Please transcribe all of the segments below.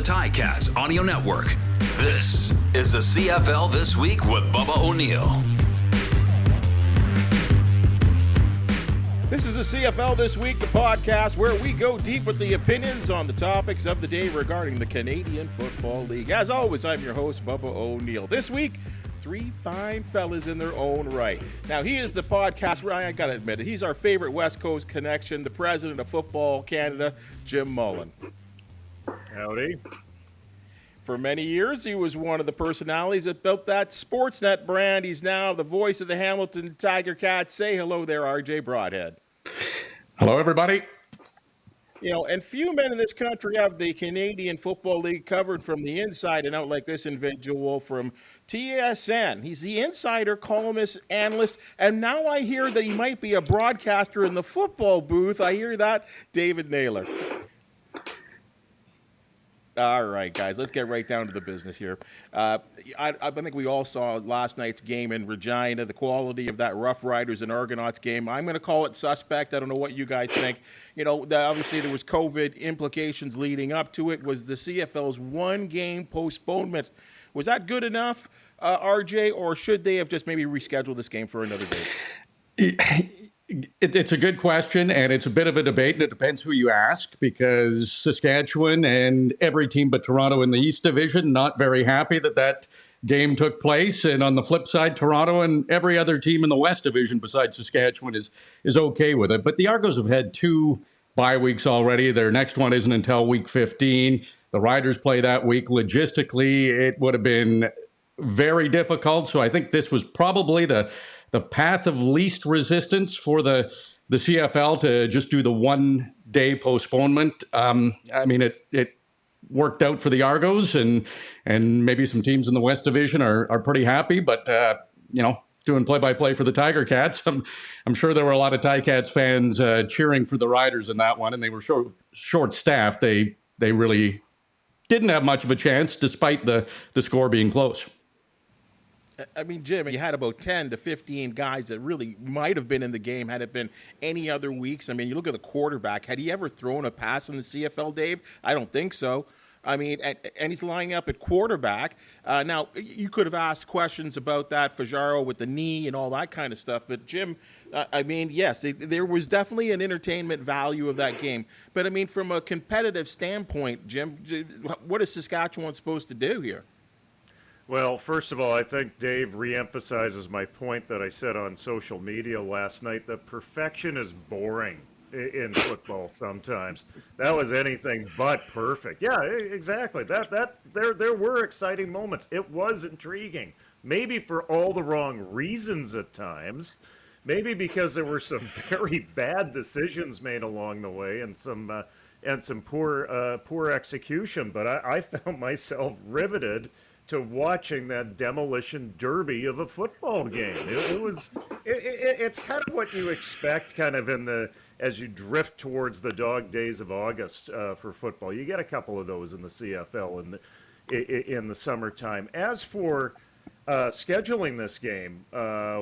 the Ticats Audio Network. This is the CFL This Week with Bubba O'Neil. This is the CFL This Week, the podcast where we go deep with the opinions on the topics of the day regarding the Canadian Football League. As always, I'm your host, Bubba O'Neil. This week, three fine fellas in their own right. Now, he is the podcast, I got to admit it, he's our favorite West Coast connection, the president of Football Canada, Jim Mullin. Howdy. For many years, he was one of the personalities that built that Sportsnet brand. He's now the voice of the Hamilton Tiger Cats. Say hello there, RJ Broadhead. Hello, everybody. You know, and few men in this country have the Canadian Football League covered from the inside and out like this individual from TSN. He's the insider, columnist, analyst, and now I hear that he might be a broadcaster in the football booth. I hear that, David Naylor. All right, guys, let's get right down to the business here. I think we all saw last night's game in Regina, the quality of that Rough Riders and Argonauts game. I'm going to call it suspect. I don't know what you guys think. You know, obviously there was COVID implications leading up to it. Was the CFL's one-game postponement. Was that good enough, RJ, or should they have just maybe rescheduled this game for another day? It's a good question, and it's a bit of a debate, and it depends who you ask, because Saskatchewan and every team but Toronto in the East Division not very happy that game took place. And on the flip side, Toronto and every other team in the West Division besides Saskatchewan is okay with it. But the Argos have had 2 bye weeks already. Their next one isn't until week 15. The Riders play that week. Logistically, it would have been very difficult. So I think this was probably the path of least resistance for the CFL to just do the one-day postponement. I mean, it worked out for the Argos, and maybe some teams in the West Division are pretty happy. But doing play-by-play for the Tiger Cats, I'm sure there were a lot of Ticats fans cheering for the Riders in that one, and they were short-staffed. They really didn't have much of a chance, despite the score being close. I mean, Jim, you had about 10 to 15 guys that really might have been in the game had it been any other weeks. I mean, you look at the quarterback. Had he ever thrown a pass in the CFL, Dave? I don't think so. I mean, and he's lining up at quarterback. Now, you could have asked questions about that, Fajardo with the knee and all that kind of stuff. But, Jim, I mean, yes, there was definitely an entertainment value of that game. But, I mean, from a competitive standpoint, Jim, what is Saskatchewan supposed to do here? Well, first of all, I think Dave reemphasizes my point that I said on social media last night, that perfection is boring in football sometimes. That was anything but perfect. Yeah, exactly. There were exciting moments. It was intriguing. Maybe for all the wrong reasons at times. Maybe because there were some very bad decisions made along the way and some poor execution. But I found myself riveted to watching that demolition derby of a football game. It's kind of what you expect kind of as you drift towards the dog days of August for football. You get a couple of those in the CFL in the summertime. As for scheduling this game,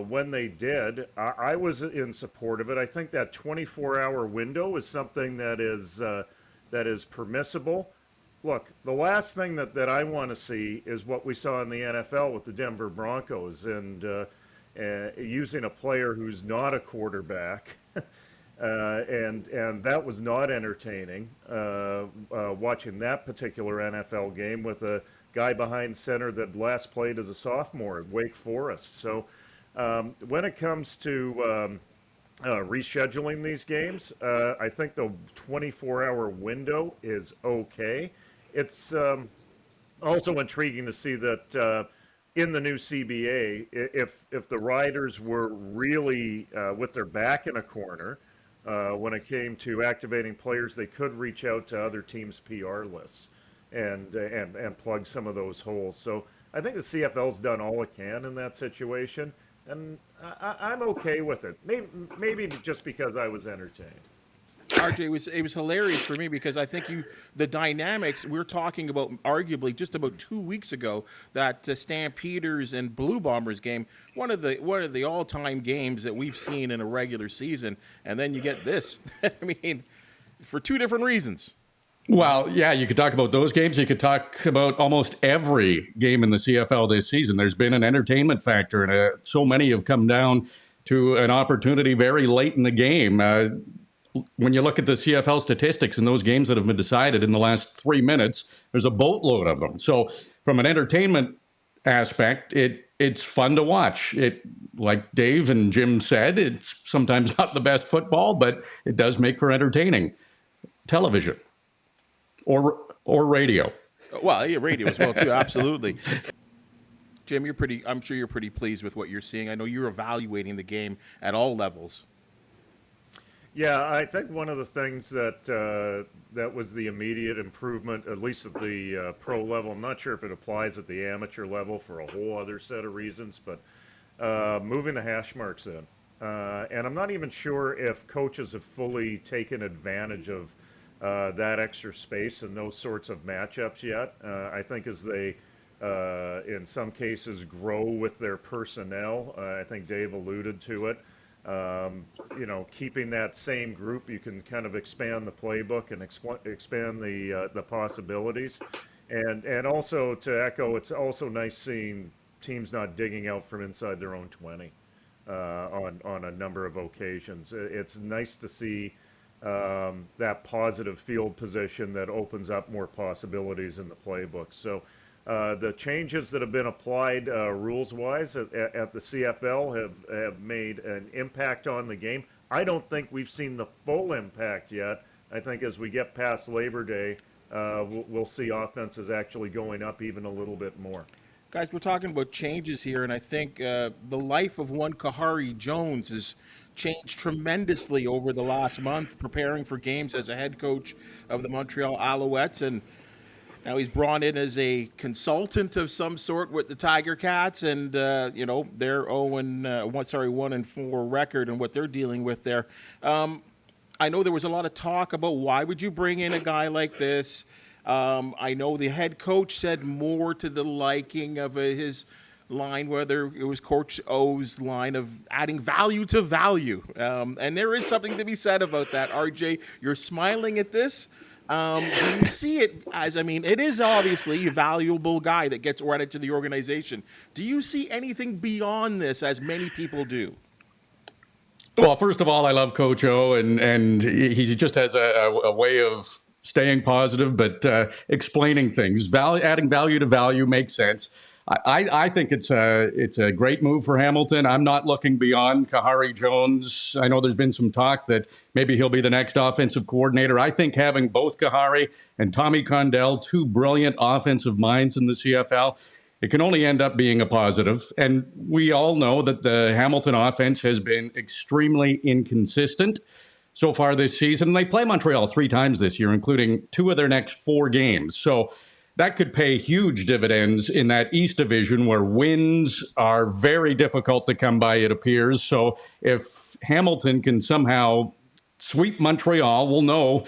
when they did, I was in support of it. I think that 24-hour window is something that is permissible. Look, the last thing that I want to see is what we saw in the NFL with the Denver Broncos and using a player who's not a quarterback, and that was not entertaining. Watching that particular NFL game with a guy behind center that last played as a sophomore at Wake Forest. So when it comes to rescheduling these games, I think the 24-hour window is okay. It's also intriguing to see that in the new CBA, if the Riders were really with their back in a corner when it came to activating players, they could reach out to other teams' PR lists and plug some of those holes. So I think the CFL's done all it can in that situation, and I'm okay with it. Maybe just because I was entertained. RJ, it was hilarious for me because I think the dynamics we're talking about arguably just about 2 weeks ago, that Stampeders and Blue Bombers game, one of the all-time games that we've seen in a regular season, and then you get this. I mean, for 2 different reasons. Well, yeah, you could talk about those games. You could talk about almost every game in the CFL this season. There's been an entertainment factor, and so many have come down to an opportunity very late in the game. When you look at the CFL statistics in those games that have been decided in the last 3 minutes, there's a boatload of them. So from an entertainment aspect, it's fun to watch. It, like Dave and Jim said, it's sometimes not the best football, but it does make for entertaining television or radio. Well, yeah, radio as well too. Absolutely. Jim, I'm sure you're pretty pleased with what you're seeing. I know you're evaluating the game at all levels. Yeah, I think one of the things that was the immediate improvement, at least at the pro level, I'm not sure if it applies at the amateur level for a whole other set of reasons, but moving the hash marks in. And I'm not even sure if coaches have fully taken advantage of that extra space and those sorts of matchups yet. I think as they, in some cases, grow with their personnel, I think Dave alluded to it. Keeping that same group, you can kind of expand the playbook and expand the possibilities. And also to echo, it's also nice seeing teams not digging out from inside their own 20 on a number of occasions. It's nice to see that positive field position that opens up more possibilities in the playbook. So the changes that have been applied rules-wise at the CFL have made an impact on the game. I don't think we've seen the full impact yet. I think as we get past Labor Day, we'll see offenses actually going up even a little bit more. Guys, we're talking about changes here, and I think the life of one Kahari Jones has changed tremendously over the last month, preparing for games as a head coach of the Montreal Alouettes, and now he's brought in as a consultant of some sort with the Tiger Cats, and their 1-4 record and what they're dealing with there. I know there was a lot of talk about why would you bring in a guy like this. I know the head coach said more to the liking of his line, whether it was Coach O's line of adding value to value. And there is something to be said about that. RJ, you're smiling at this. Do you see it as, it is obviously a valuable guy that gets added to the organization. Do you see anything beyond this, as many people do? Well, first of all, I love Coach O, and he just has a way of staying positive, but explaining things. Adding value to value makes sense. I think it's a great move for Hamilton. I'm not looking beyond Kahari Jones. I know there's been some talk that maybe he'll be the next offensive coordinator. I think having both Kahari and Tommy Condell, two brilliant offensive minds in the CFL, it can only end up being a positive. And we all know that the Hamilton offense has been extremely inconsistent so far this season. They play Montreal 3 times this year, including 2 of their next 4 games. So that could pay huge dividends in that East Division where wins are very difficult to come by, it appears. So if Hamilton can somehow sweep Montreal, we'll know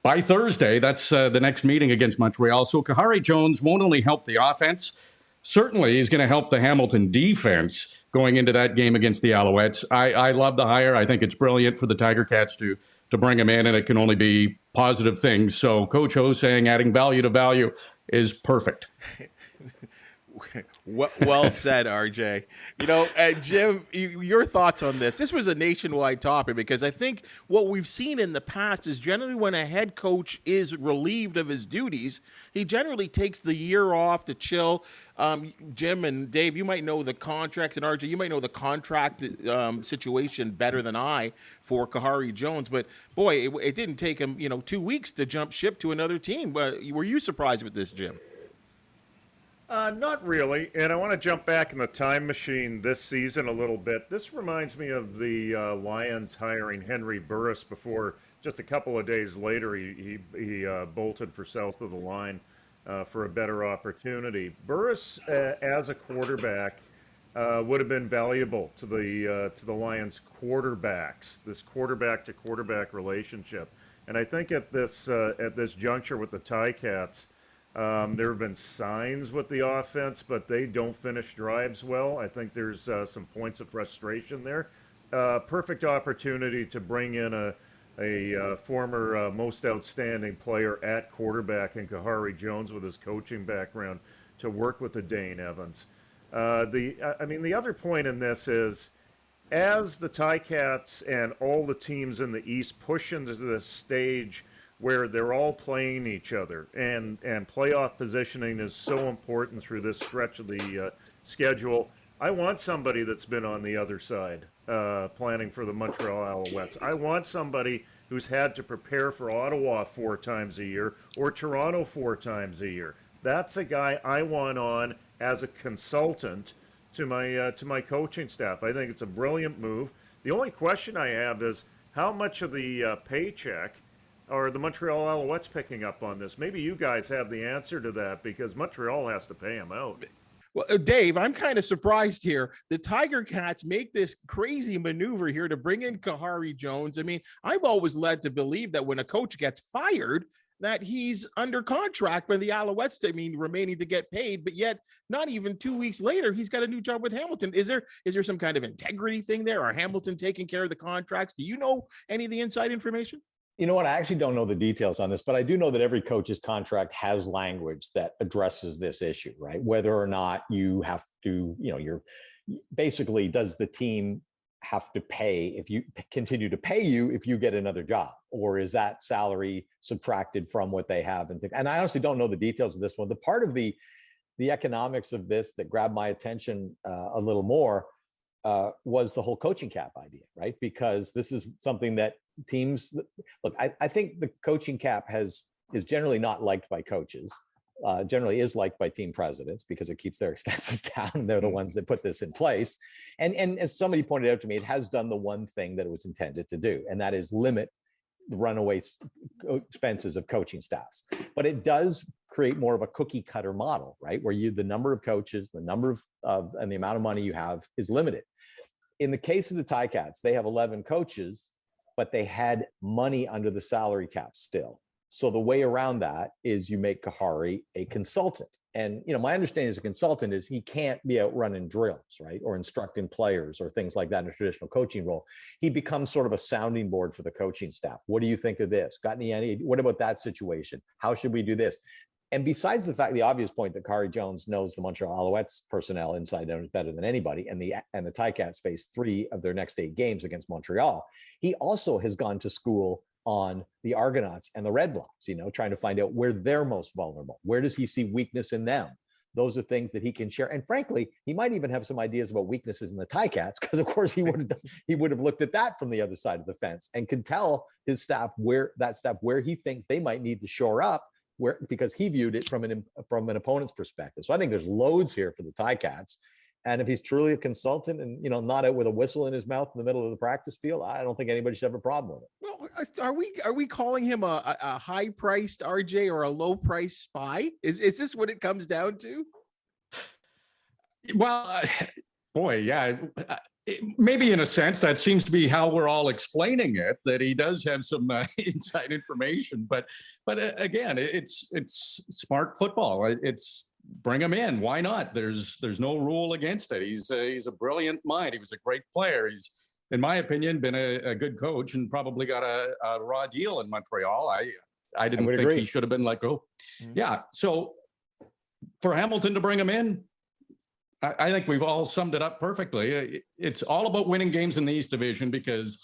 by Thursday. That's the next meeting against Montreal. So Kahari Jones won't only help the offense, certainly he's going to help the Hamilton defense going into that game against the Alouettes. I love the hire. I think it's brilliant for the Tiger Cats to bring him in, and it can only be positive things. So Coach O saying adding value to value is perfect. Well said, RJ. Jim, your thoughts on this? This was a nationwide topic because I think what we've seen in the past is generally when a head coach is relieved of his duties, he generally takes the year off to chill. Jim and Dave, you might know the contract, and RJ, you might know the contract situation better than I for Kahari Jones. But boy, it didn't take him, 2 weeks to jump ship to another team. But were you surprised with this, Jim? Not really, and I want to jump back in the time machine this season a little bit. This reminds me of the Lions hiring Henry Burris before just a couple of days later he bolted for south of the line for a better opportunity. Burris, as a quarterback, would have been valuable to the Lions quarterbacks, this quarterback-to-quarterback relationship. And I think at this juncture with the Ticats, there have been signs with the offense, but they don't finish drives well. I think there's some points of frustration there. Perfect opportunity to bring in a former most outstanding player at quarterback in Kahari Jones with his coaching background to work with the Dane Evans. The other point in this is, as the Ticats and all the teams in the East push into this stage where they're all playing each other, and playoff positioning is so important through this stretch of the schedule, I want somebody that's been on the other side planning for the Montreal Alouettes. I want somebody who's had to prepare for Ottawa 4 times a year or Toronto 4 times a year. That's a guy I want on as a consultant to my coaching staff. I think it's a brilliant move. The only question I have is, how much of the paycheck are the Montreal Alouettes picking up on this? Maybe you guys have the answer to that, because Montreal has to pay him out. Well, Dave, I'm kind of surprised here. The Tiger Cats make this crazy maneuver here to bring in Kahari Jones. I mean, I've always led to believe that when a coach gets fired, that he's under contract by the Alouettes, remaining to get paid, but yet not even 2 weeks later, he's got a new job with Hamilton. Is there some kind of integrity thing there? Are Hamilton taking care of the contracts? Do you know any of the inside information? You know what? I actually don't know the details on this, but I do know that every coach's contract has language that addresses this issue, right? Whether or not you have to, you're basically, does the team have to pay if you continue to pay you if you get another job, or is that salary subtracted from what they have? And I honestly don't know the details of this one. The part of the economics of this that grabbed my attention a little more was the whole coaching cap idea, right? Because this is something that teams look. I think the coaching cap is generally not liked by coaches. Generally is liked by team presidents because it keeps their expenses down. They're the ones that put this in place. And as somebody pointed out to me, it has done the one thing that it was intended to do, and that is limit the runaway expenses of coaching staffs. But it does create more of a cookie cutter model, right? Where the number of coaches, the number of and the amount of money you have is limited. In the case of the Ticats, they have 11 coaches, but they had money under the salary cap still. So the way around that is you make Kahari a consultant. And, my understanding as a consultant is he can't be out running drills, right? Or instructing players or things like that in a traditional coaching role. He becomes sort of a sounding board for the coaching staff. What do you think of this? Got any? What about that situation? How should we do this? And besides the obvious point that Kahari Jones knows the Montreal Alouettes personnel inside out better than anybody, and the Ticats face 3 of their next 8 games against Montreal, he also has gone to school on the Argonauts and the Red Blacks, trying to find out where they're most vulnerable. Where does he see weakness in them? Those are things that he can share. And frankly, he might even have some ideas about weaknesses in the Ticats, because of course he would have looked at that from the other side of the fence and could tell his staff where he thinks they might need to shore up, because he viewed it from an opponent's perspective. So I think there's loads here for the Ticats. And if he's truly a consultant and, not out with a whistle in his mouth in the middle of the practice field, I don't think anybody should have a problem with it. Well, are we calling him a high-priced RJ or a low-priced spy? Is this what it comes down to? Well, boy, yeah. Maybe in a sense, that seems to be how we're all explaining it, that he does have some inside information. But again, it's smart football. It's bring him in. Why not? There's no rule against it. He's a brilliant mind. He was a great player. He's, in my opinion, been a good coach and probably got a raw deal in Montreal. I didn't think he should have been let go. Mm-hmm. Yeah. So for Hamilton to bring him in, I think we've all summed it up perfectly. It's all about winning games in the East Division, because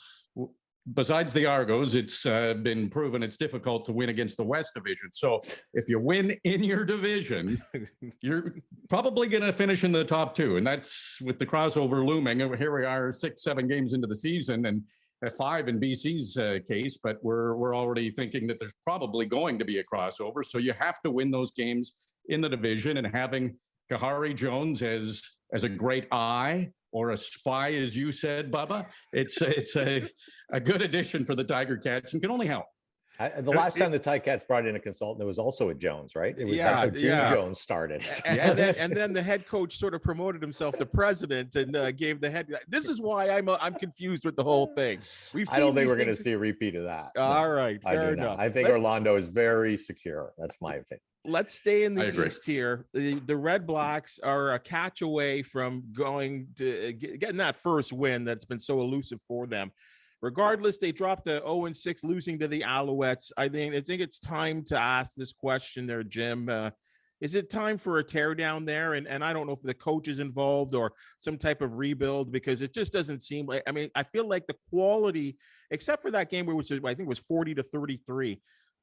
besides the Argos, it's been proven it's difficult to win against the West Division. So if you win in your division, you're probably going to finish in the top 2. And that's with the crossover looming. Here we are 6-7 games into the season, and 5 in BC's case, but we're already thinking that there's probably going to be a crossover. So you have to win those games in the division, and having Kahari Jones as a great eye or a spy, as you said, Bubba, it's a good addition for the Tiger Cats and can only help. The last time the Ticats brought in a consultant, there was also a Jones, right? That's how Jim Jones started. And then the head coach sort of promoted himself to president and gave the head. This is why I'm confused with the whole thing. I don't think we're going to see a repeat of that. All right, fair enough. I think Orlando is very secure. That's my opinion. Let's stay in the East here. The Red Blacks are a catch away from going to getting that first win that's been so elusive for them. regardless, they dropped the 0-6, losing to the Alouettes. I think it's time to ask this question there, Jim. Is it time for a teardown there? And I don't know if the coach is involved or some type of rebuild, because it just doesn't seem like, I mean, I feel like the quality, except for that game where I think it was 40-33,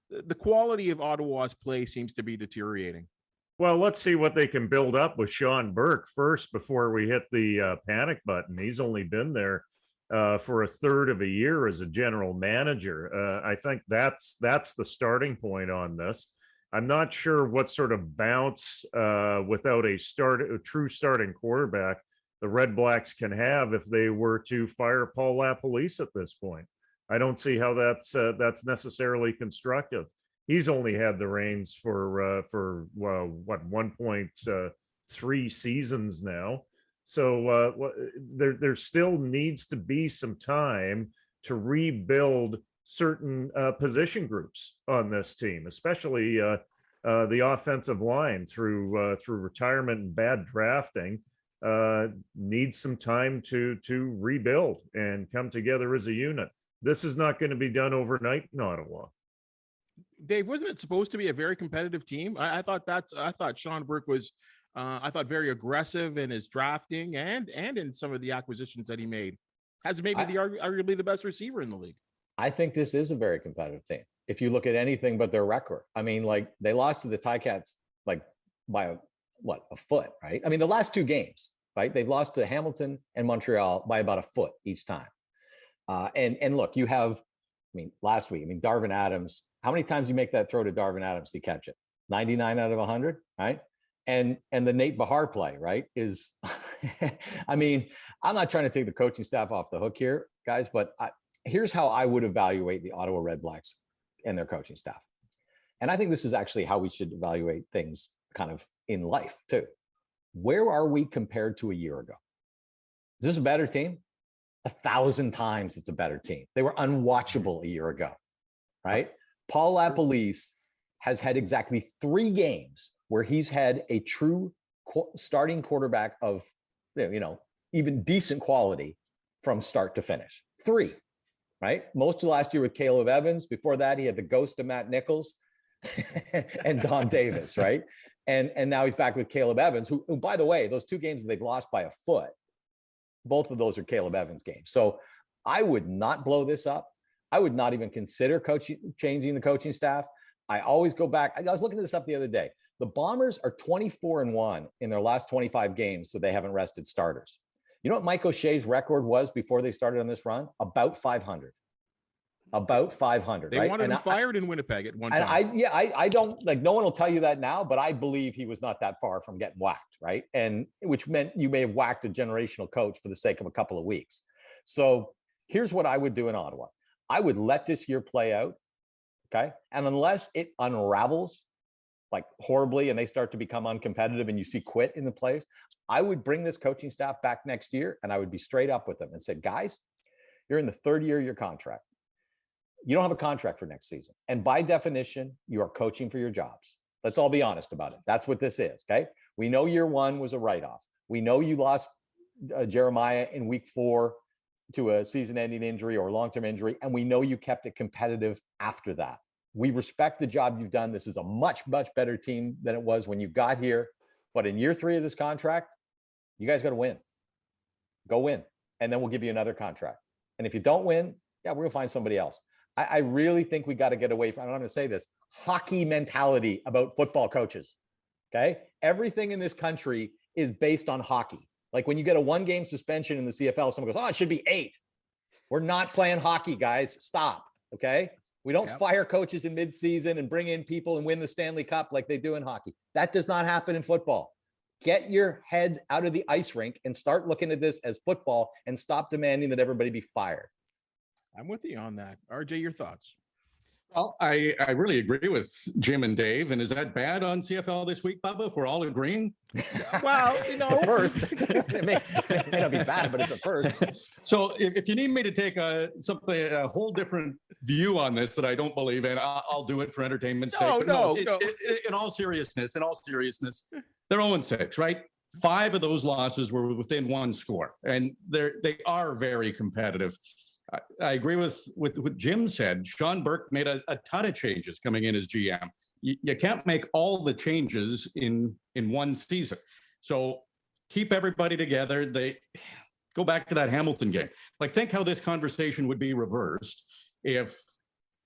the quality of Ottawa's play seems to be deteriorating. Well, let's see what they can build up with Sean Burke first before we hit the panic button. He's only been there for a third of a year as a general manager. I think that's the starting point on this. I'm not sure what sort of bounce without a true starting quarterback the Red Blacks can have if they were to fire Paul LaPolice at this point. I don't see how that's necessarily constructive. He's only had the reins for 1.3 seasons now. So there still needs to be some time to rebuild certain position groups on this team, especially the offensive line through retirement and bad drafting. Needs some time to rebuild and come together as a unit. This is not going to be done overnight in Ottawa. Dave, wasn't it supposed to be a very competitive team? I thought Sean Burke was, very aggressive in his drafting and in some of the acquisitions that he made. Has maybe arguably the best receiver in the league. I think this is a very competitive team. If you look at anything but their record, I mean, like they lost to the Ticats like by a foot, right? I mean, the last two games, right? They've lost to Hamilton and Montreal by about a foot each time. And look, you have, last week, Darvin Adams. How many times you make that throw to Darvin Adams to catch it? 99 out of 100, right? And the Nate Bahar play, right, is, I'm not trying to take the coaching staff off the hook here, guys, but here's how I would evaluate the Ottawa Red Blacks and their coaching staff. And I think this is actually how we should evaluate things kind of in life too. Where are we compared to a year ago? Is this a better team? 1,000 times it's a better team. They were unwatchable a year ago, right? Paul LaPolice has had exactly 3 games where he's had a true starting quarterback of, even decent quality from start to finish. 3, right? Most of last year with Caleb Evans. Before that, he had the ghost of Matt Nichols and Don Davis, right? And now he's back with Caleb Evans, who, by the way, those 2 games that they've lost by a foot, both of those are Caleb Evans games. So I would not blow this up. I would not even consider changing the coaching staff. I always go back. I was looking this up the other day. The Bombers are 24-1 in their last 25 games, so they haven't rested starters. You know what Mike O'Shea's record was before they started on this run? About 500. About 500. They wanted him fired in Winnipeg at one time. I don't, no one will tell you that now, but I believe he was not that far from getting whacked, right? And which meant you may have whacked a generational coach for the sake of a couple of weeks. So here's what I would do in Ottawa. I would let this year play out, okay? And unless it unravels like horribly and they start to become uncompetitive and you see quit in the players, I would bring this coaching staff back next year and I would be straight up with them and say, guys, you're in the 3rd year of your contract. You don't have a contract for next season. And by definition, you are coaching for your jobs. Let's all be honest about it. That's what this is, okay? We know year 1 was a write-off. We know you lost Jeremiah in week 4 to a season-ending injury or long-term injury, and we know you kept it competitive after that. We respect the job you've done. This is a much, much better team than it was when you got here. But in year 3 of this contract, you guys got to win. Go win, and then we'll give you another contract. And if you don't win, we're going to find somebody else. I really think we got to get away from, I'm going to say this, hockey mentality about football coaches, okay? Everything in this country is based on hockey. Like when you get a 1-game suspension in the CFL, someone goes, it should be 8. We're not playing hockey, guys. Stop, okay? We don't fire coaches in midseason and bring in people and win the Stanley Cup like they do in hockey. That does not happen in football. Get your heads out of the ice rink and start looking at this as football and stop demanding that everybody be fired. I'm with you on that. RJ, your thoughts? Well, I really agree with Jim and Dave. And is that bad on CFL this week, Bubba, if we're all agreeing? Well, first, it may not be bad, but it's a first. So if you need me to take a whole different view on this that I don't believe in, I'll do it for entertainment's sake. No. In all seriousness, they're 0-6, right? 5 of those losses were within 1 score, and they are very competitive. I agree with what Jim said. Sean Burke made a ton of changes coming in as GM. You can't make all the changes in one season. So keep everybody together. They go back to that Hamilton game. Like, think how this conversation would be reversed if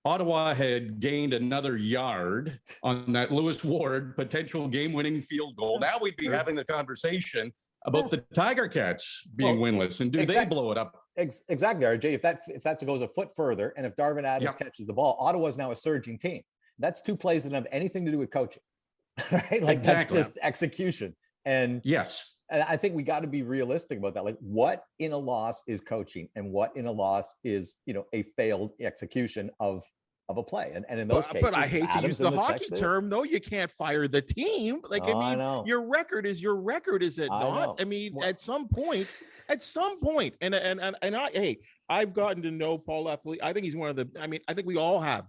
Ottawa had gained another yard on that Lewis Ward potential game-winning field goal. Now we'd be having the conversation about the Tiger Cats being winless, and do they blow it up? Exactly, RJ. If that goes a foot further, and if Darvin Adams catches the ball, Ottawa is now a surging team. That's two plays that don't have anything to do with coaching, right? Like, that's just execution. And yes, and I think we got to be realistic about that. Like, what in a loss is coaching, and what in a loss is, a failed execution of a play. And in those cases, but I hate to use the hockey term. No, you can't fire the team. Like, your record is your record, is it not? I mean, at some point, and I've gotten to know Paul Eppley. I think he's one of the. I mean, I think we all have.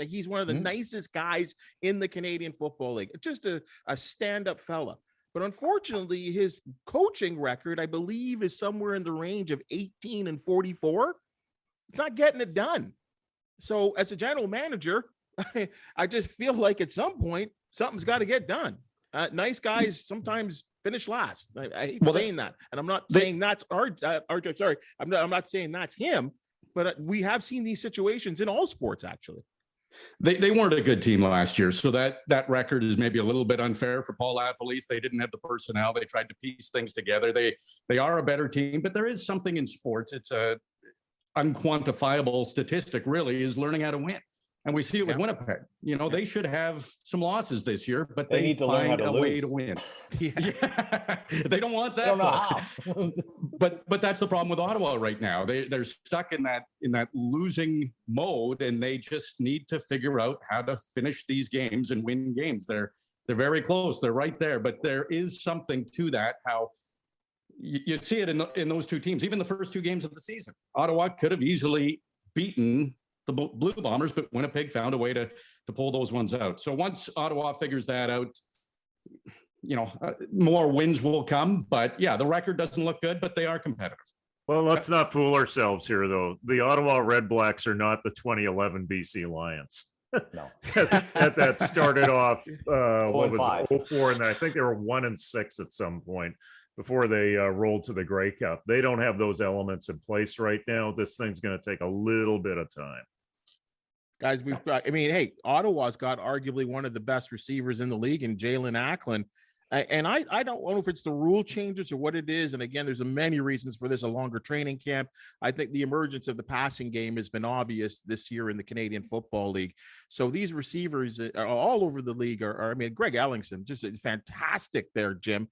He's one of the nicest guys in the Canadian Football League. Just a stand-up fella. But unfortunately, his coaching record, I believe, is somewhere in the range of 18-44. It's not getting it done. So as a general manager, I just feel like at some point, something's got to get done. Nice guys sometimes finish last. I hate saying that. And I'm not saying that's RJ. Sorry. I'm not saying that's him, but we have seen these situations in all sports, actually. They weren't a good team last year, so that record is maybe a little bit unfair for Paul Appelese. They didn't have the personnel. They tried to piece things together. They are a better team, but there is something in sports. It's a unquantifiable statistic, really, is learning how to win. And we see it with Winnipeg. They should have some losses this year, but they need to find a way to win. They don't want that. Don't know how. But that's the problem with Ottawa right now. They're stuck in that losing mode, and they just need to figure out how to finish these games and win games. They're very close. They're right there, but there is something to that. How you see it in those two teams, even the first two games of the season. Ottawa could have easily beaten the Blue Bombers, but Winnipeg found a way to pull those ones out. So once Ottawa figures that out, more wins will come. But the record doesn't look good, but they are competitive. Well, let's not fool ourselves here, though. The Ottawa Red Blacks are not the 2011 BC Lions. No. that started off, 04, and I think they were 1-6 at some point before they rolled to the Grey Cup. They don't have those elements in place right now. This thing's going to take a little bit of time. Guys, Ottawa's got arguably one of the best receivers in the league in Jalen Acklin. And I don't know if it's the rule changes or what it is. And again, there's many reasons for this, a longer training camp. I think the emergence of the passing game has been obvious this year in the Canadian Football League. So these receivers are all over the league Greg Ellingson, just fantastic there, Jim.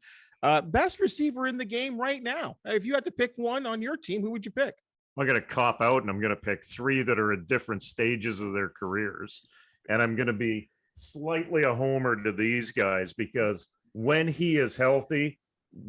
Best receiver in the game right now. If you had to pick one on your team, who would you pick? I'm going to cop out, and I'm going to pick three that are at different stages of their careers. And I'm going to be slightly a homer to these guys because when he is healthy,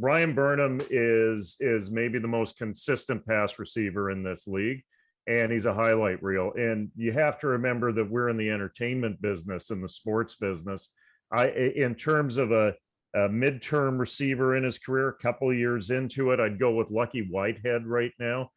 Ryan Burnham is maybe the most consistent pass receiver in this league, and he's a highlight reel. And you have to remember that we're in the entertainment business, in the sports business. In terms of a midterm receiver in his career, a couple of years into it, I'd go with Lucky Whitehead right now.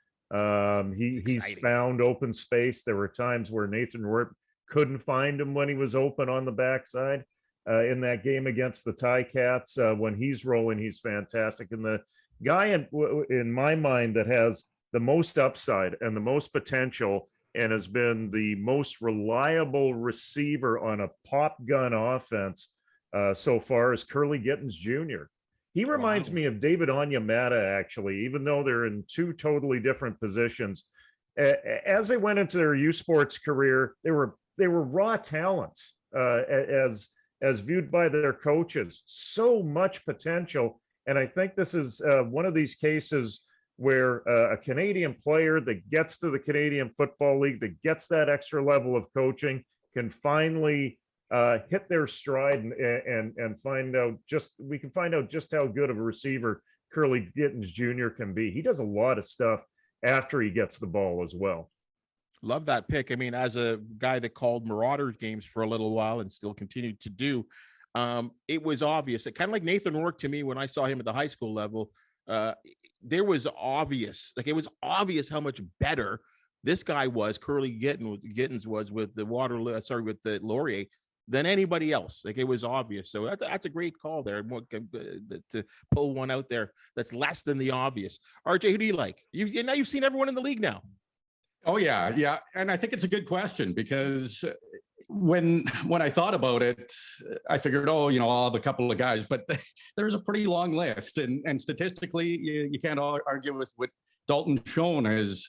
He's found open space. There were times where Nathan Rourke couldn't find him when he was open on the backside. In that game against the Ticats, when he's rolling, he's fantastic. And the guy in my mind that has the most upside and the most potential and has been the most reliable receiver on a pop gun offense so far is Curly Gittens Jr. He reminds me of David Onyemata, actually, even though they're in two totally different positions. As they went into their youth sports career, they were raw talents as viewed by their coaches. So much potential. And I think this is one of these cases where a Canadian player that gets to the Canadian Football League, that gets that extra level of coaching, can finally hit their stride and find out we can find out just how good of a receiver Curly Gittens Jr. can be. He does a lot of stuff after he gets the ball as well. Love that pick. I mean, as a guy that called Marauders games for a little while and still continued to do, it was obvious. Kind of like Nathan Rourke to me when I saw him at the high school level. There was obvious, it was obvious how much better this guy was, Curly Gittins was with the with the Laurier, than anybody else. Like, it was obvious. So that's a great call there to pull one out there that's less than the obvious. RJ, who do you like? You've seen everyone in the league now. Oh, yeah. And I think it's a good question, because when I thought about it, I figured, I'll have a couple of guys, but there's a pretty long list. And statistically, you can't argue with what Dalton Schoen has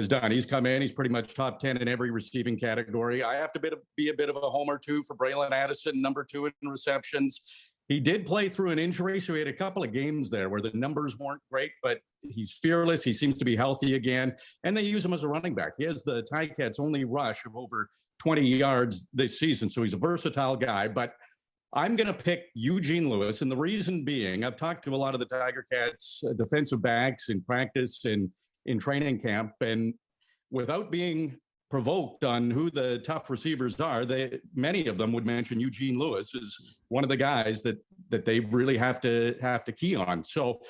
done. He's come in, he's pretty much top 10 in every receiving category. I have to be a bit of a homer too for Braylon Addison, number 2 in receptions. He did play through an injury, so he had a couple of games there where the numbers weren't great, but he's fearless. He seems to be healthy again, and they use him as a running back. He has the Ticats' only rush of over 20 yards this season, so he's a versatile guy. But I'm going to pick Eugene Lewis, and the reason being, I've talked to a lot of the Tiger Cats defensive backs in practice and in training camp, and without being provoked on who the tough receivers are, many of them would mention Eugene Lewis as one of the guys that they really have to key on. So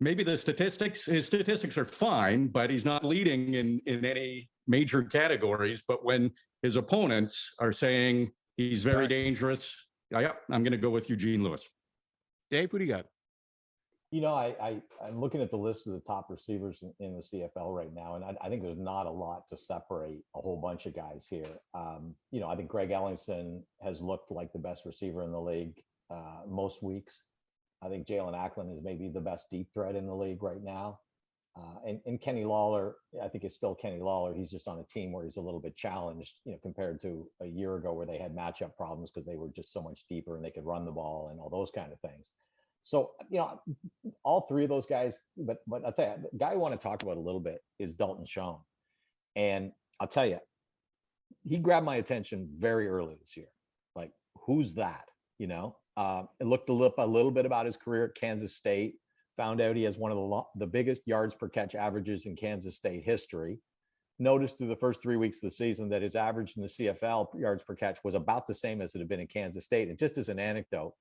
maybe his statistics are fine, but he's not leading in any major categories. But when his opponents are saying he's very dangerous, I'm going to go with Eugene Lewis. Dave, who do you got? I'm looking at the list of the top receivers in the CFL right now, and I think there's not a lot to separate a whole bunch of guys here. I think Greg Ellingson has looked like the best receiver in the league most weeks. I think Jalen Acklin is maybe the best deep threat in the league right now. And Kenny Lawler, I think it's still Kenny Lawler. He's just on a team where he's a little bit challenged, compared to a year ago where they had matchup problems because they were just so much deeper and they could run the ball and all those kind of things. So, all three of those guys, but I'll tell you, the guy I want to talk about a little bit is Dalton Schoen. And I'll tell you, he grabbed my attention very early this year. Like, who's that? I looked a little bit about his career at Kansas State, found out he has one of the biggest yards per catch averages in Kansas State history. Noticed through the first 3 weeks of the season that his average in the CFL yards per catch was about the same as it had been in Kansas State. And just as an anecdote,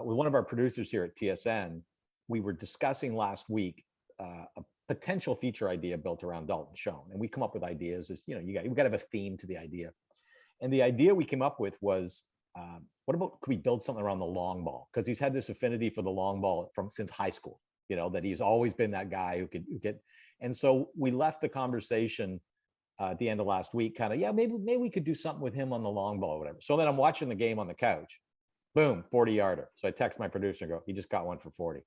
with one of our producers here at TSN, we were discussing last week a potential feature idea built around Dalton Schoen. And we come up with ideas as, you got to have a theme to the idea. And the idea we came up with was, what about, could we build something around the long ball? Because he's had this affinity for the long ball since high school, that he's always been that guy who could get. And so we left the conversation at the end of last week, maybe we could do something with him on the long ball or whatever. So then I'm watching the game on the couch. Boom, 40-yarder. So I text my producer and go, he just got one for 40.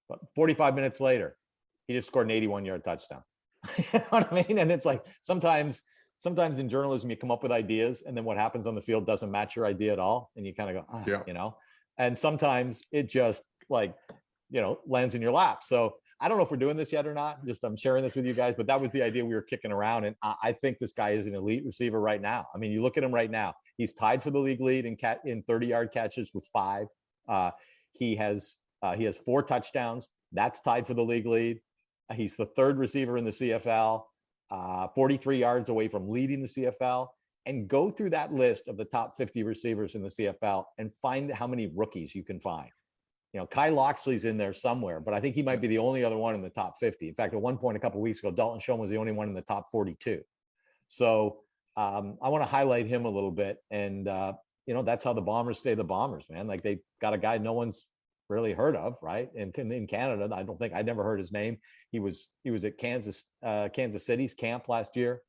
But 45 minutes later, he just scored an 81-yard touchdown. You know what I mean? And it's like, sometimes in journalism, you come up with ideas, and then what happens on the field doesn't match your idea at all. And you kind of go, and sometimes it just lands in your lap. So I don't know if we're doing this yet or not. I'm sharing this with you guys, but that was the idea we were kicking around. And I think this guy is an elite receiver right now. I mean, you look at him right now. He's tied for the league lead in 30-yard catches with 5. He has 4 touchdowns. That's tied for the league lead. He's the 3rd receiver in the CFL, 43 yards away from leading the CFL. And go through that list of the top 50 receivers in the CFL and find how many rookies you can find. Kai Loxley's in there somewhere, but I think he might be the only other one in the top 50. In fact, at one point a couple of weeks ago, Dalton Schoen was the only one in the top 42. So I want to highlight him a little bit. And, that's how the Bombers stay the Bombers, man. Like, they got a guy no one's really heard of, right? And in Canada, I'd never heard his name. He was at Kansas City's camp last year.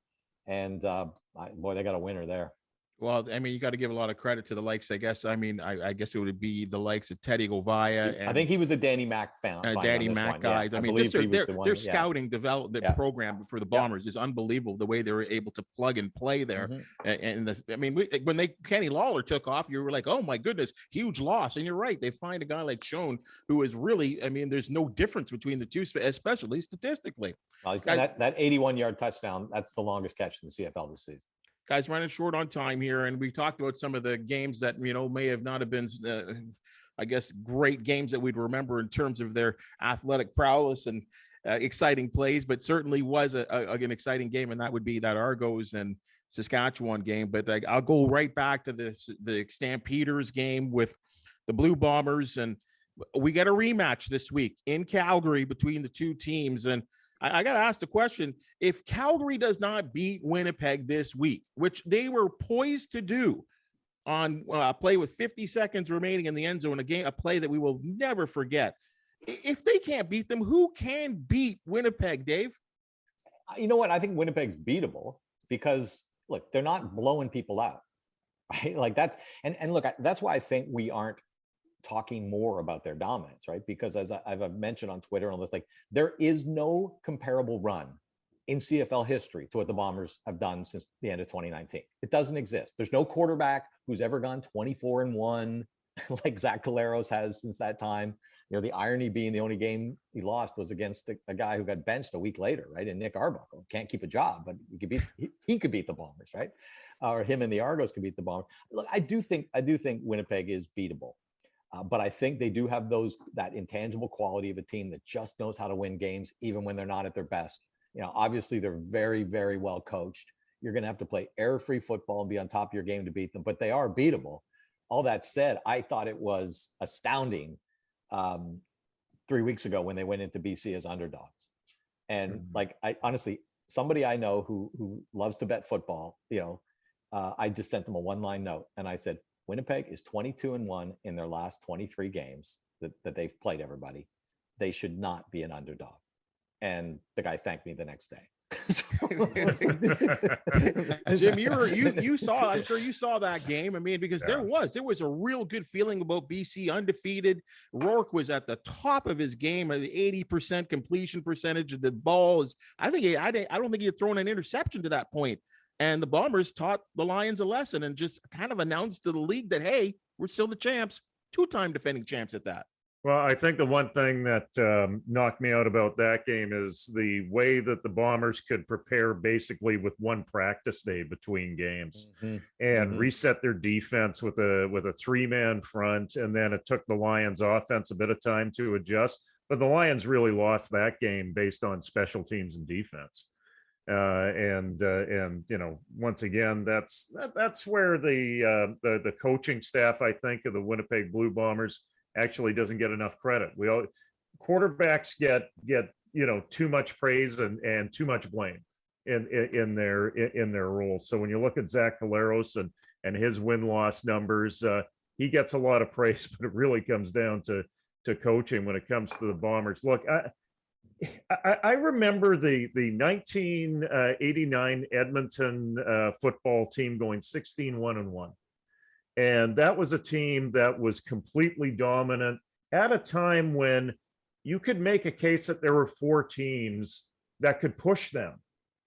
And boy, they got a winner there. Well, I mean, you got to give a lot of credit to the likes, I guess. I mean, I guess it would be the likes of Teddy Govaya. And I think he was a Danny Mac fan. Danny Mac guys. Yeah, I mean, their scouting development program for the Bombers is unbelievable. The way they were able to plug and play there. Mm-hmm. When Kenny Lawler took off, you were like, oh my goodness, huge loss. And you're right. They find a guy like Schoen who is really, there's no difference between the two, especially statistically. Well, that 81-yard touchdown, that's the longest catch in the CFL this season. Guys, running short on time here, and we talked about some of the games that may have not have been, I guess, great games that we'd remember in terms of their athletic prowess and exciting plays, but certainly was an exciting game, and that would be that Argos and Saskatchewan game. But I'll go right back to the Stampeders game with the Blue Bombers, and we get a rematch this week in Calgary between the two teams, and I got to ask the question, if Calgary does not beat Winnipeg this week, which they were poised to do on a play with 50 seconds remaining in the end zone, a play that we will never forget. If they can't beat them, who can beat Winnipeg, Dave? You know what? I think Winnipeg's beatable because, look, they're not blowing people out, right? Like that's, and look, that's why I think we aren't talking more about their dominance, right? Because as I've mentioned on Twitter and all this, like there is no comparable run in CFL history to what the Bombers have done since the end of 2019. It doesn't exist. There's no quarterback who's ever gone 24-1 like Zach Collaros has since that time. You know, the irony being the only game he lost was against a guy who got benched a week later, right? And Nick Arbuckle can't keep a job, but he could beat the Bombers, right? Or him and the Argos could beat the Bombers. Look, I do think Winnipeg is beatable. But I think they do have that intangible quality of a team that just knows how to win games, even when they're not at their best. You know, obviously they're very, very well coached. You're going to have to play error-free football and be on top of your game to beat them, but they are beatable. All that said, I thought it was astounding 3 weeks ago when they went into BC as underdogs. And like, I honestly, somebody I know who loves to bet football, you know, I just sent them a one-line note and I said, Winnipeg is 22-1 in their last 23 games that they've played everybody. They should not be an underdog. And the guy thanked me the next day. Jim, you saw, I'm sure you saw that game. I mean, because there was a real good feeling about BC undefeated. Rourke was at the top of his game at 80% completion percentage of the ball. I don't think he had thrown an interception to that point. And the Bombers taught the Lions a lesson and just kind of announced to the league that, hey, we're still the champs, two-time defending champs at that. Well, I think the one thing that knocked me out about that game is the way that the Bombers could prepare basically with one practice day between games and reset their defense with a three-man front. And then it took the Lions offense a bit of time to adjust. But the Lions really lost that game based on special teams and defense. And you know, once again, that's where the coaching staff, I think, of the Winnipeg Blue Bombers actually doesn't get enough credit. Quarterbacks get you know, too much praise and too much blame in their roles. So when you look at Zach Collaros and his win-loss numbers, he gets a lot of praise, but it really comes down to coaching when it comes to the Bombers. Look, I remember the 1989 Edmonton football team going 16-1-1. And that was a team that was completely dominant at a time when you could make a case that there were four teams that could push them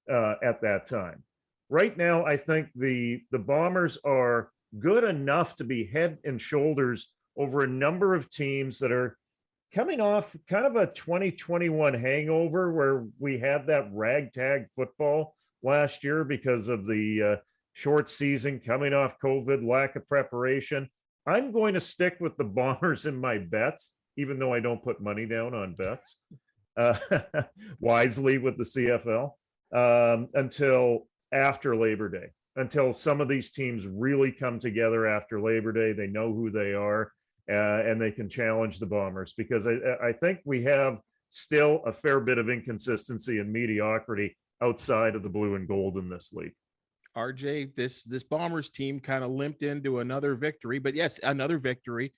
at that time. Right now, I think the Bombers are good enough to be head and shoulders over a number of teams that are coming off kind of a 2021 hangover where we had that ragtag football last year because of the short season, coming off COVID, lack of preparation. I'm going to stick with the Bombers in my bets, even though I don't put money down on bets wisely with the CFL until after Labor Day, until some of these teams really come together after Labor Day. They know who they are. And they can challenge the Bombers, because I think we have still a fair bit of inconsistency and mediocrity outside of the blue and gold in this league. RJ, this Bombers team kind of limped into another victory, but yes, another victory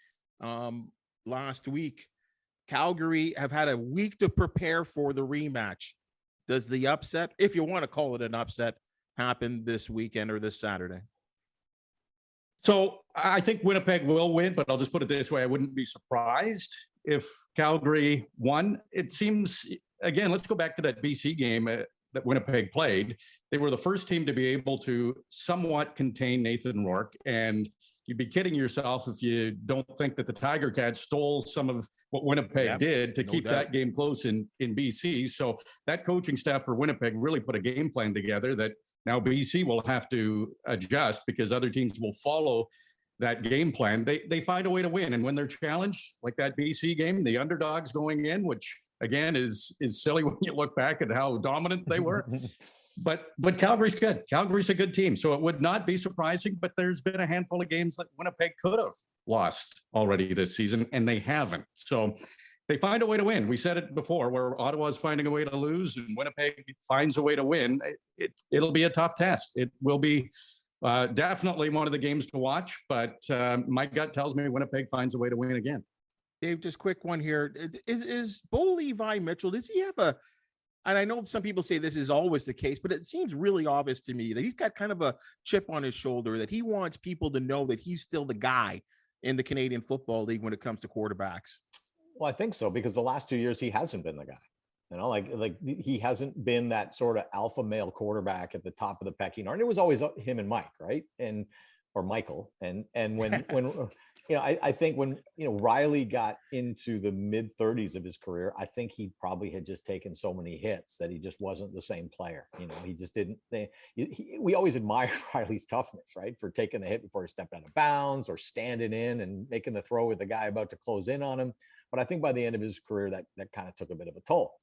last week. Calgary have had a week to prepare for the rematch. Does the upset, if you want to call it an upset, happen this weekend or this Saturday? So I think Winnipeg will win, but I'll just put it this way. I wouldn't be surprised if Calgary won. It seems, again, let's go back to that BC game that Winnipeg played. They were the first team to be able to somewhat contain Nathan Rourke. And you'd be kidding yourself if you don't think that the Tiger Cats stole some of what Winnipeg did to keep that game close in BC. So that coaching staff for Winnipeg really put a game plan together that now BC will have to adjust, because other teams will follow that game plan. They find a way to win. And when they're challenged, like that BC game, the underdogs going in, which again is silly when you look back at how dominant they were. But Calgary's good. Calgary's a good team. So it would not be surprising, but there's been a handful of games that Winnipeg could have lost already this season, and they haven't. So they find a way to win. We said it before, where Ottawa's finding a way to lose and Winnipeg finds a way to win. It'll be a tough test. It will be definitely one of the games to watch, but my gut tells me Winnipeg finds a way to win again. Dave, just quick one here. Is Bo Levi Mitchell, does he have a, and I know some people say this is always the case, but it seems really obvious to me that he's got kind of a chip on his shoulder, that he wants people to know that he's still the guy in the Canadian Football League when it comes to quarterbacks. Well, I think so, because the last 2 years he hasn't been the guy. You know, like he hasn't been that sort of alpha male quarterback at the top of the pecking order. And it was always him and Mike, right? Or Michael. And when you know, I think when, you know, Riley got into the mid 30s of his career, I think he probably had just taken so many hits that he just wasn't the same player. You know, he just didn't. We always admire Riley's toughness, right, for taking the hit before he stepped out of bounds or standing in and making the throw with the guy about to close in on him. But I think by the end of his career, that kind of took a bit of a toll.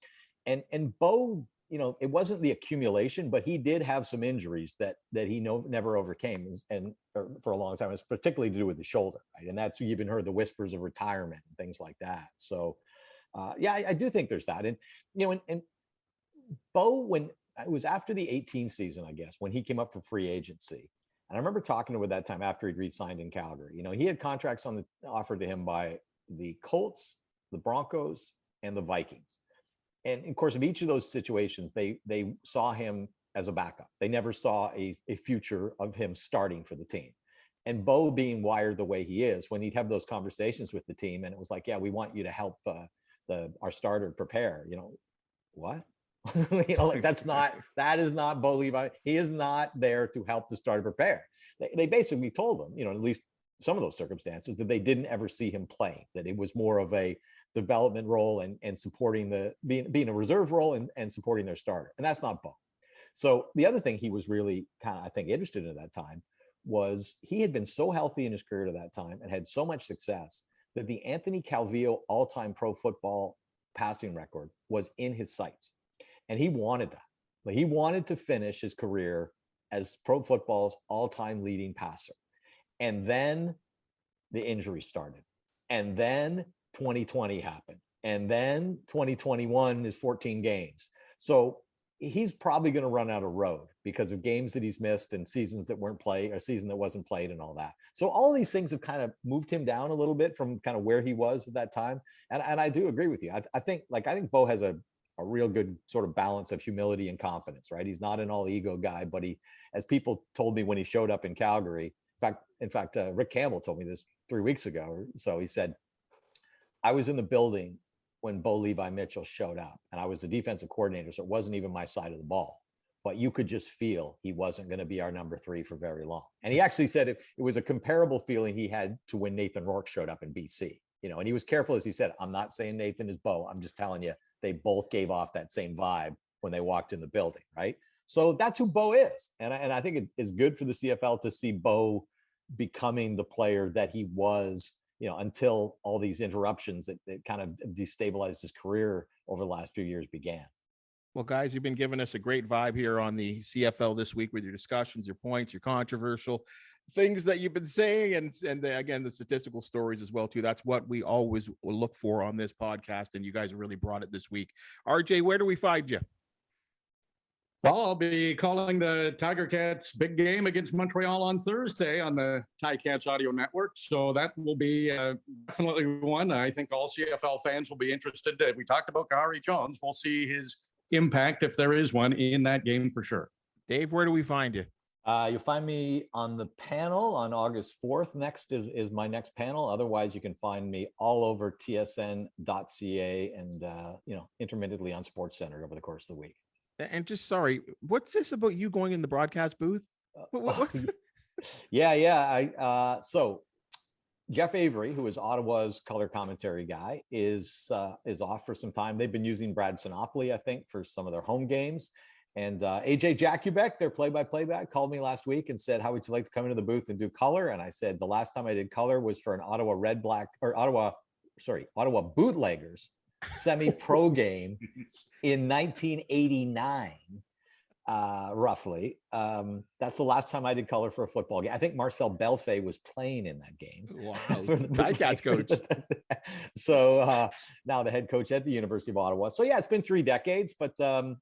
And Bo, you know, it wasn't the accumulation, but he did have some injuries that he never overcame, and for a long time. It's particularly to do with the shoulder, right? And that's, you even heard the whispers of retirement and things like that. So, yeah, I do think there's that. And you know, and Bo, when it was after the 18 season, I guess, when he came up for free agency, and I remember talking to him at that time after he'd re-signed in Calgary. You know, he had contracts offered to him by the Colts, the Broncos, and the Vikings. And of course, in each of those situations, they saw him as a backup. They never saw a future of him starting for the team. And Bo, being wired the way he is, when he'd have those conversations with the team, and it was like, yeah, we want you to help our starter prepare. You know, what? You know, like that is not Bo Levi. He is not there to help the starter prepare. They basically told him, you know, at least some of those circumstances, that they didn't ever see him play, that it was more of a development role and supporting being a reserve role and supporting their starter. And that's not Bo. So the other thing he was really kind of, I think, interested in at that time was he had been so healthy in his career at that time and had so much success that the Anthony Calvillo all-time pro football passing record was in his sights. And he wanted that. Like, he wanted to finish his career as pro football's all-time leading passer. And then the injury started. And then 2020 happened. And then 2021 is 14 games. So he's probably going to run out of road because of games that he's missed and seasons that weren't played, or season that wasn't played and all that. So all these things have kind of moved him down a little bit from kind of where he was at that time. And I do agree with you. I think Bo has a real good sort of balance of humility and confidence, right? He's not an all ego guy, but he, as people told me when he showed up in Calgary, in fact, Rick Campbell told me this 3 weeks ago. So he said, I was in the building when Bo Levi Mitchell showed up, and I was the defensive coordinator, so it wasn't even my side of the ball. But you could just feel he wasn't going to be our number 3 for very long. And he actually said it was a comparable feeling he had to when Nathan Rourke showed up in BC. You know, and he was careful, as he said, I'm not saying Nathan is Bo. I'm just telling you, they both gave off that same vibe when they walked in the building, right? So that's who Bo is. And I think it is good for the CFL to see Bo becoming the player that he was, you know, until all these interruptions that kind of destabilized his career over the last few years began. Well, guys, you've been giving us a great vibe here on the CFL this week with your discussions, your points, your controversial things that you've been saying, and again, the statistical stories as well, too. That's what we always will look for on this podcast, and you guys really brought it this week. RJ, where do we find you? Well, I'll be calling the Tiger Cats big game against Montreal on Thursday on the Ticats audio network. So that will be definitely one I think all CFL fans will be interested in. We talked about Kahari Jones. We'll see his impact, if there is one, in that game for sure. Dave, where do we find you? You'll find me on the panel on August 4th. Next is my next panel. Otherwise, you can find me all over tsn.ca and, intermittently on SportsCenter over the course of the week. And just sorry, what's this about you going in the broadcast booth? Yeah. So Jeff Avery, who is Ottawa's color commentary guy, is off for some time. They've been using Brad Sinopoli, I think, for some of their home games. And AJ Jakubek, their play-by-play guy, called me last week and said, how would you like to come into the booth and do color? And I said, the last time I did color was for an Ottawa Bootleggers semi-pro game in 1989. roughly. That's the last time I did color for a football game. I think Marcel Belfay was playing in that game. Wow, Ticats coach. So now the head coach at the University of Ottawa. So yeah, it's been 3 decades, but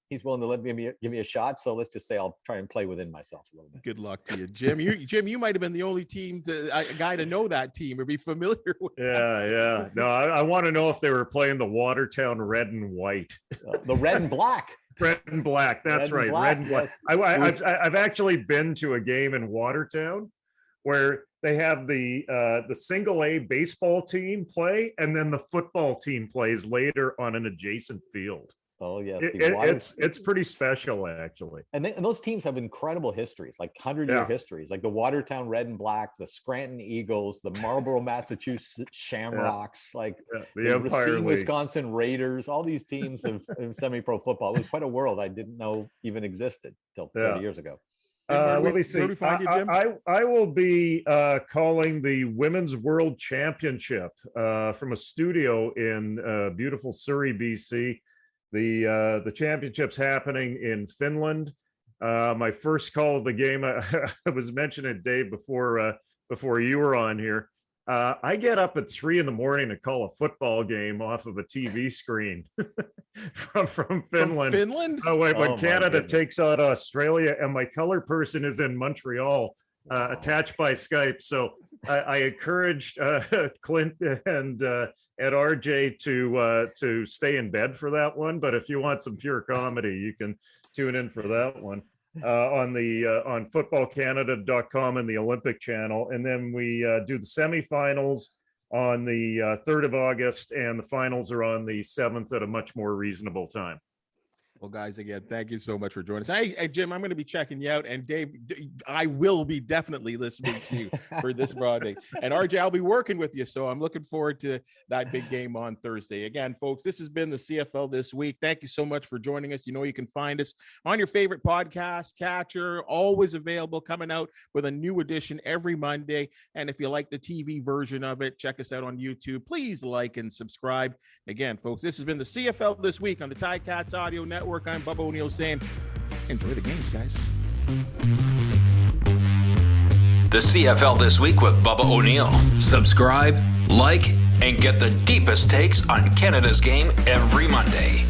he's willing to give me a shot. So let's just say I'll try and play within myself a little bit. Good luck to you, Jim. You might have been the only guy to know that team or be familiar with. Yeah. No, I want to know if they were playing the Watertown red and white. The red and black. Red and black. That's right. Red and black. Yes. I've actually been to a game in Watertown where they have the single A baseball team play, and then the football team plays later on an adjacent field. Oh yes, it's pretty special actually. And those teams have incredible histories, like 100-year histories, like the Watertown Red and Black, the Scranton Eagles, the Marlborough, Massachusetts Shamrocks, the Empire Racine, League. Wisconsin Raiders. All these teams of semi-pro football. It was quite a world I didn't know even existed till 30 years ago. Let me see. I will be calling the Women's World Championship from a studio in beautiful Surrey, BC. The championship's happening in Finland. My first call of the game, I was mentioning it, Dave, before you were on here. I get up at 3 a.m. to call a football game off of a TV screen from Finland. From Finland? When Canada takes on Australia, and my color person is in Montreal, attached by Skype. So I encouraged Clint and RJ to stay in bed for that one. But if you want some pure comedy, you can tune in for that one on footballcanada.com and the Olympic Channel. And then we do the semifinals on the 3rd of August, and the finals are on the 7th at a much more reasonable time. Well, guys, again, thank you so much for joining us. Hey, Jim, I'm going to be checking you out. And Dave, I will be definitely listening to you for this broadcast. And RJ, I'll be working with you. So I'm looking forward to that big game on Thursday. Again, folks, this has been the CFL This Week. Thank you so much for joining us. You know, you can find us on your favorite podcast catcher, always available, coming out with a new edition every Monday. And if you like the TV version of it, check us out on YouTube. Please like and subscribe. Again, folks, this has been the CFL This Week on the Ticats Audio Network. I'm Bubba O'Neil saying, enjoy the games, guys. The CFL This Week with Bubba O'Neil. Subscribe, like, and get the deepest takes on Canada's game every Monday.